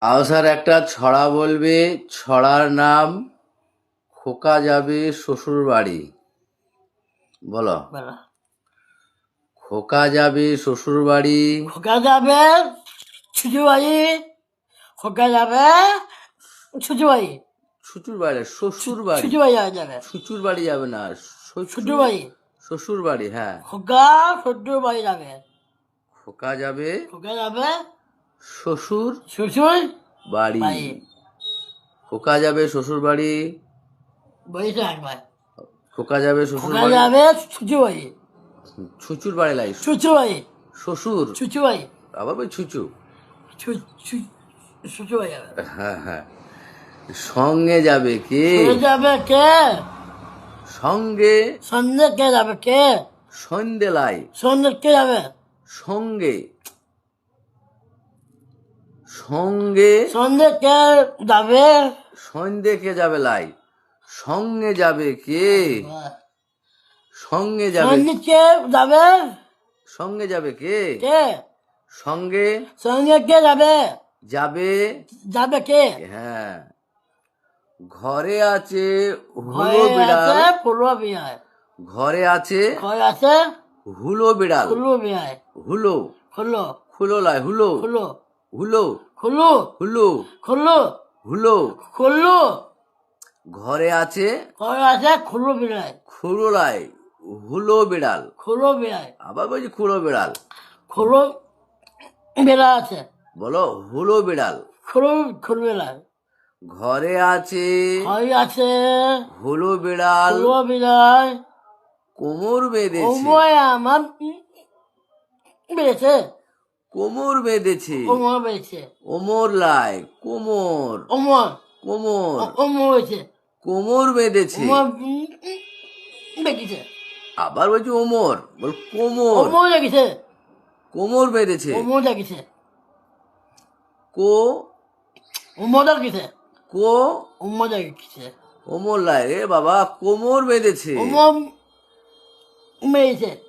আওসার একটা ছড়া বলবে। ছড়ার নাম খোকা যাবে শ্বশুর বাড়ি। বলো। বলো। খোকা যাবে শ্বশুর বাড়ি। খোকা যাবে শ্বশুর বাড়ি। খোকা যাবে শ্বশুর বাড়ি। শ্বশুর বাড়ি, শ্বশুর বাড়ি। শ্বশুর বাড়ি যাবে। শ্বশুর বাড়ি যাবে না, শ্বশুর বাড়ি। শ্বশুর বাড়ি। হ্যাঁ, খোকা শ্বশুর বাড়ি যাবে। খোকা যাবে খোকা যাবে শ্বশুর শ্বশুর বাড়ি। বাড়ি। খোকা যাবে শ্বশুর বাড়ি। বলিস একবার। খোকা যাবে শ্বশুর খোকা বাড়ি। যাবে শ্বশুর বাড়ি। ছুচুর বাড়ি লাই, শ্বশুর বাড়ি। শ্বশুর। শ্বশুর বাড়ি। আবার বই ছুচু। শ্বশুর বাড়ি যাবে। হ্যাঁ হ্যাঁ। সঙ্গে যাবে কে? সরে যাবে কে? সঙ্গে সন্ধ্যে কে যাবে কে? সন্ধ্যেলাই। সন্ধ্যে কে যাবে? সঙ্গে সঙ্গে সন্ধ্যে কে যাবে? সন্ধে কে যাবে লাই। সঙ্গে যাবে কে? সঙ্গে যাবে। সন্ধ্যে কে যাবে? সঙ্গে যাবে কে? কে? সঙ্গে সঙ্গে কে যাবে? যাবে। যাবে কে? হ্যাঁ। ঘরে আছে ঘরে হুলো বিড়াল। আছে ফুলো বিয়ায়। ঘরে আছে ঘরে আছে হুলো বিড়াল। ফুলো বিয়ায়। হুলো খুলো খুলো লাই, হুলো খুলো হুলো খুলো হুলো খুলো হুলো। খুলো। ঘরে আছে ঘরে আছে খুলো বিড়ায়। খুলো লাই, হুলো বিড়াল। খুলো বিড়ায়। আবার বলছি খুলো বিড়াল। খুলো বেড়া আছে। বলো হুলো বিড়াল। খুলো খুলো বেড়ায়। ঘরে আছে ঘরে আছে হুলো বিড়াল। খুলো বিড়ায়। কোমর বেঁধেছে। ওময় আমার বেড়েছে। কোমর বেঁধেছে। ওমর বেড়েছে। ওমর লাই, কোমর ওমর কোমর ওমর হয়েছে। কোমর বেঁধেছে। ওমর বেঁকেছে। আবার বলছি ওমর, বল কোমর। ওমর লেগেছে। কোমর বেঁধেছে। ওমর লেগেছে। কো ওমর লেগেছে। কো ওমর লেগেছে। ওমর লাই রে বাবা, কোমর বেঁধেছে। ওমর মেরেছে।